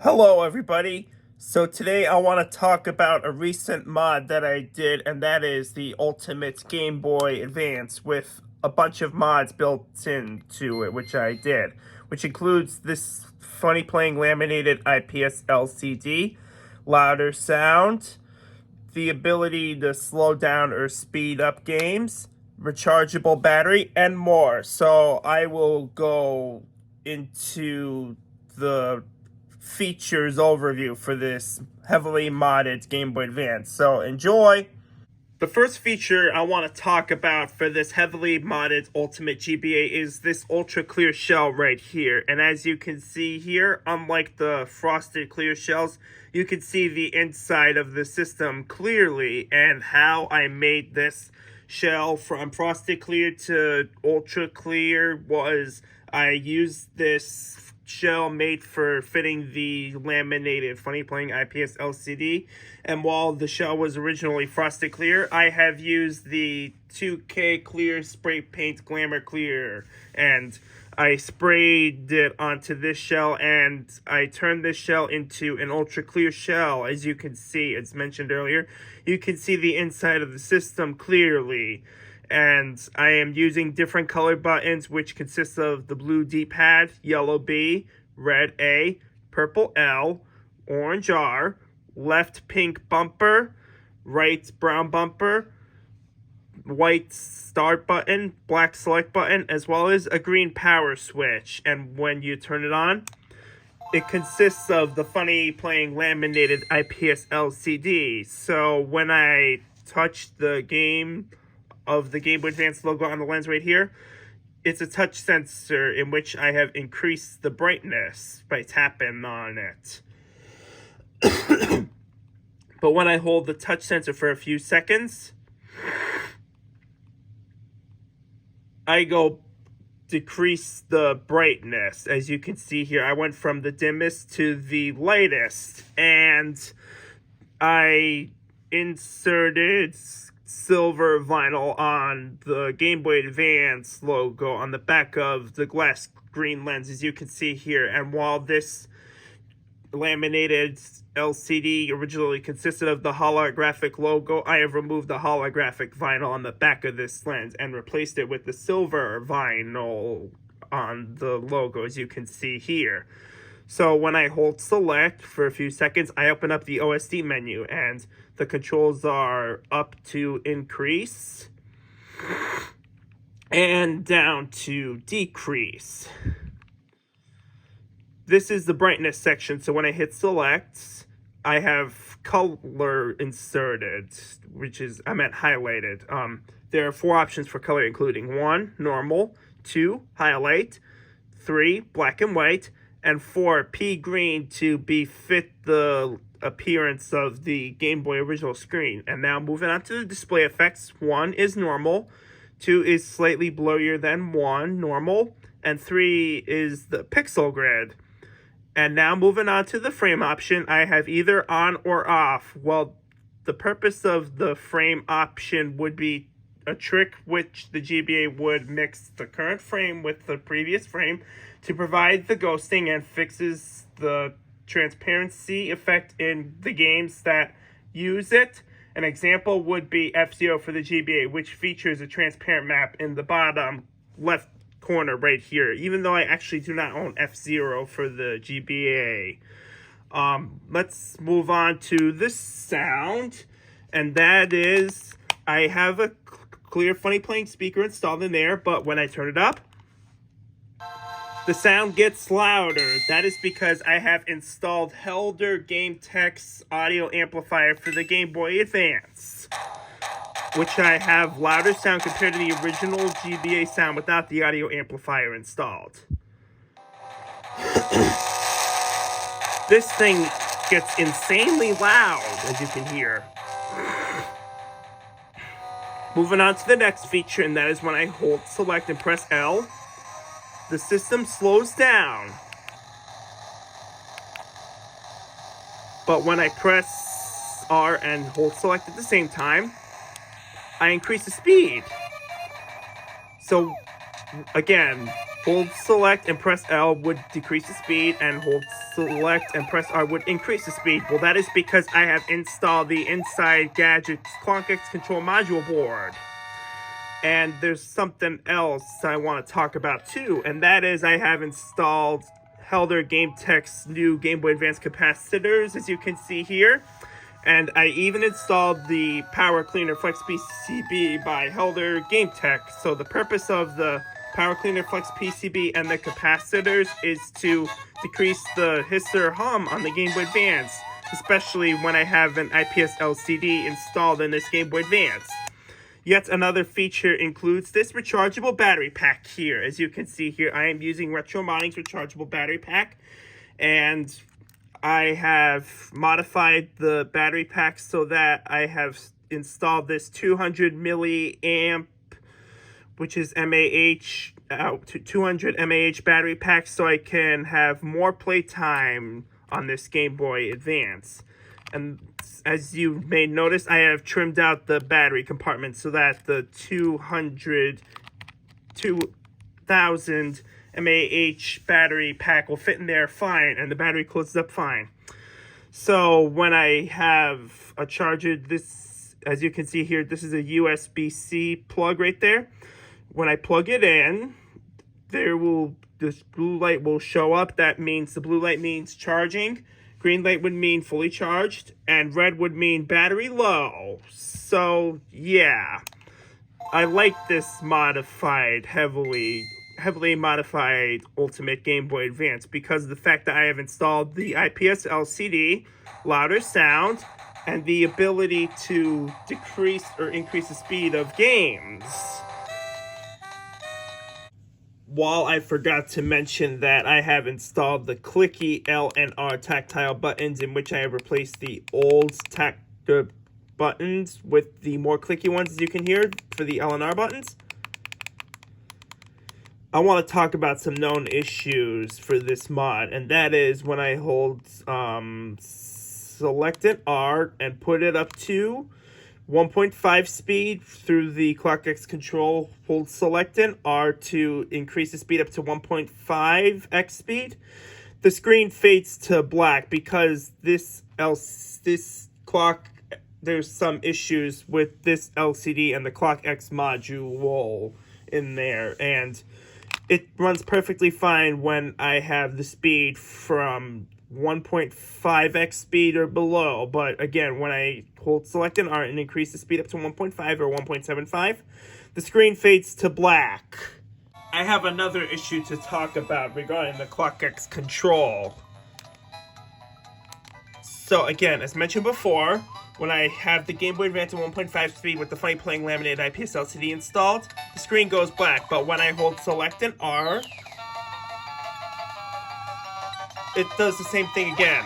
Hello everybody. So today I want to talk about a recent mod that I did, and that is the Ultimate Game Boy Advance with a bunch of mods built into it, which I did, which includes this FunnyPlaying Laminated IPS LCD, louder sound, the ability to slow down or speed up games, rechargeable battery, and more. So I will go into the features overview for this heavily modded Game Boy Advance. So enjoy! The first feature I want to talk about for this heavily modded Ultimate GBA is this ultra clear shell right here. And as you can see here, unlike the frosted clear shells, you can see the inside of the system clearly. And how I made this shell from frosted clear to ultra clear was I used this shell made for fitting the laminated FunnyPlaying IPS LCD, and while the shell was originally frosted clear, I have used the 2K clear spray paint glamour clear, and I sprayed it onto this shell, and I turned this shell into an ultra clear shell. As you can see, as mentioned earlier, you can see the inside of the system clearly. And I am using different color buttons, which consists of the blue D-pad, yellow B, red A, purple L, orange R, left pink bumper, right brown bumper, white start button, black select button, as well as a green power switch. And when you turn it on, it consists of the FunnyPlaying Laminated IPS LCD. So when I touch the Game Boy Advance logo on the lens right here, it's a touch sensor in which I have increased the brightness by tapping on it. But when I hold the touch sensor for a few seconds, I go decrease the brightness. As you can see here, I went from the dimmest to the lightest, and I inserted silver vinyl on the Game Boy Advance logo on the back of the glass green lens, as you can see here. And while this laminated LCD originally consisted of the holographic logo, I have removed the holographic vinyl on the back of this lens and replaced it with the silver vinyl on the logo, as you can see here. So when I hold select for a few seconds, I open up the OSD menu, and the controls are up to increase and down to decrease. This is the brightness section, so when I hit select, I have color inserted, I meant highlighted. There are 4 options for color, including 1, normal, 2, highlight, 3, black and white, and 4, pea green to befit the appearance of the Game Boy original screen. And now moving on to the display effects, 1 is normal, 2 is slightly blurrier than 1, normal, and 3 is the pixel grid. And now moving on to the frame option, I have either on or off. Well, the purpose of the frame option would be a trick which the GBA would mix the current frame with the previous frame to provide the ghosting and fixes the transparency effect in the games that use it. An example would be F-Zero for the GBA, which features a transparent map in the bottom left corner right here, even though I actually do not own F-Zero for the GBA. Let's move on to this sound, and that is, I have a clear FunnyPlaying speaker installed in there, but when I turn it up, the sound gets louder. That is because I have installed Helder Game Tech's audio amplifier for the Game Boy Advance, which I have louder sound compared to the original GBA sound without the audio amplifier installed. This thing gets insanely loud, as you can hear. Moving on to the next feature, and that is when I hold select and press L, the system slows down. But when I press R and hold select at the same time, I increase the speed. So again, Hold select and press L would decrease the speed, and hold select and press R would increase the speed. Well, that is because I have installed the InsideGadgets ClockXControl module board. And there's something else I want to talk about too, and that is I have installed Helder GameTech's new Game Boy Advance capacitors, as you can see here. And I even installed the Power Cleaner Flex PCB by Helder GameTech. So the purpose of the Power Cleaner Flex PCB and the capacitors is to decrease the hiss or hum on the Game Boy Advance, especially when I have an IPS LCD installed in this Game Boy Advance. Yet another feature includes this rechargeable battery pack here. As you can see here, I am using Retro Modding's rechargeable battery pack, and I have modified the battery pack so that I have installed this 200 milliamp, which is MAH, 200 MAH battery pack, so I can have more playtime on this Game Boy Advance. And as you may notice, I have trimmed out the battery compartment so that the 2000 MAH battery pack will fit in there fine, and the battery closes up fine. So when I have a charger, this, as you can see here, this is a USB-C plug right there. When I plug it in, this blue light will show up. That means the blue light means charging. Green light would mean fully charged, and red would mean battery low. So, yeah. I like this modified, heavily modified Ultimate Game Boy Advance because of the fact that I have installed the IPS LCD, louder sound, and the ability to decrease or increase the speed of games. While I forgot to mention that I have installed the clicky L and R tactile buttons, in which I have replaced the old buttons with the more clicky ones, as you can hear, for the L and R buttons. I want to talk about some known issues for this mod, and that is when I hold select and R and put it up to 1.5 speed through the ClockXControl, hold select and R to increase the speed up to 1.5x speed. The screen fades to black because this clock, there's some issues with this LCD and the ClockX module in there, and it runs perfectly fine when I have the speed from 1.5x speed or below, but again, when I hold select and R and increase the speed up to 1.5 or 1.75, the screen fades to black. I have another issue to talk about regarding the ClockXControl. So again, as mentioned before, when I have the Game Boy Advance at 1.5 speed with the FunnyPlaying Laminated IPS LCD installed, the screen goes black, but when I hold select and R, it does the same thing again.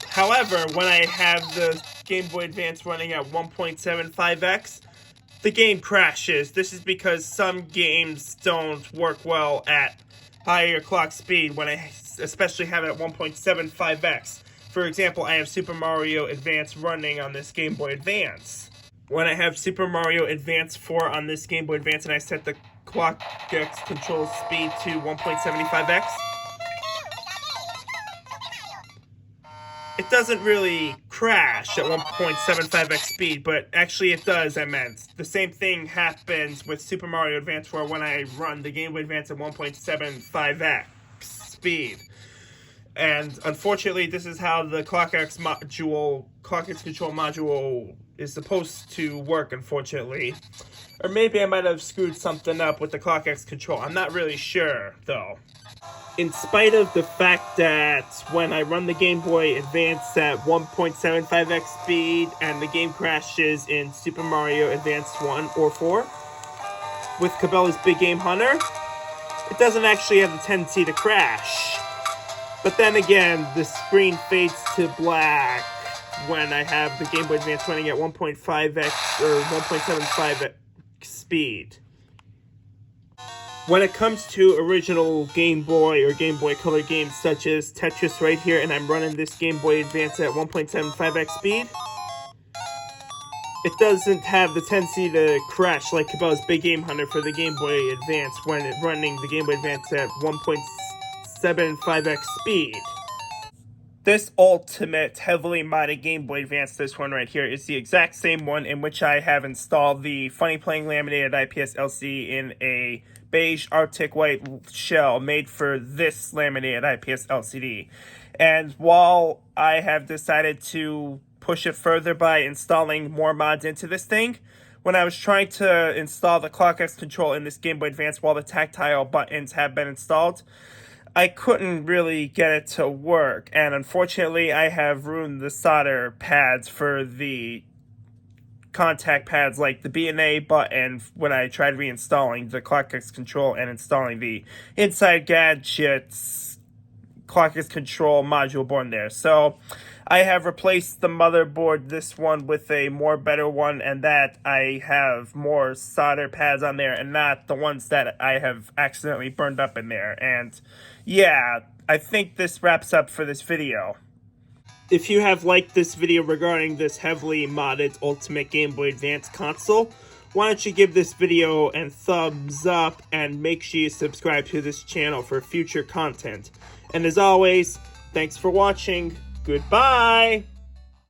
However, when I have the Game Boy Advance running at 1.75x, the game crashes. This is because some games don't work well at higher clock speed when I especially have it at 1.75x. For example, I have Super Mario Advance running on this Game Boy Advance. When I have Super Mario Advance 4 on this Game Boy Advance and I set the ClockXControl speed to 1.75x, it doesn't really crash at 1.75x speed, but actually it does, I meant. The same thing happens with Super Mario Advance 4 when I run the Game Boy Advance at 1.75x speed. And unfortunately, this is how the ClockXControl module is supposed to work, unfortunately. Or maybe I might have screwed something up with the ClockXControl. I'm not really sure, though. In spite of the fact that when I run the Game Boy Advance at 1.75x speed and the game crashes in Super Mario Advance 1 or 4 with Cabela's Big Game Hunter, it doesn't actually have the tendency to crash. But then again, the screen fades to black when I have the Game Boy Advance running at 1.5x or 1.75x speed. When it comes to original Game Boy or Game Boy Color games such as Tetris right here, and I'm running this Game Boy Advance at 1.75x speed, it doesn't have the tendency to crash like Cabela's Big Game Hunter for the Game Boy Advance when running the Game Boy Advance at 1.75x speed. This ultimate heavily modded Game Boy Advance, this one right here, is the exact same one in which I have installed the FunnyPlaying Laminated IPS LCD in a beige Arctic white shell made for this Laminated IPS LCD. And while I have decided to push it further by installing more mods into this thing, when I was trying to install the ClockXControl in this Game Boy Advance while the tactile buttons have been installed, I couldn't really get it to work, and unfortunately I have ruined the solder pads for the contact pads like the B&A button when I tried reinstalling the ClockXControl and installing the InsideGadgets ClockXControl module board in there. So I have replaced the motherboard, this one, with a more better one, and that I have more solder pads on there and not the ones that I have accidentally burned up in there. And yeah, I think this wraps up for this video. If you have liked this video regarding this heavily modded Ultimate Game Boy Advance console, why don't you give this video a thumbs up and make sure you subscribe to this channel for future content. And as always, thanks for watching. Goodbye!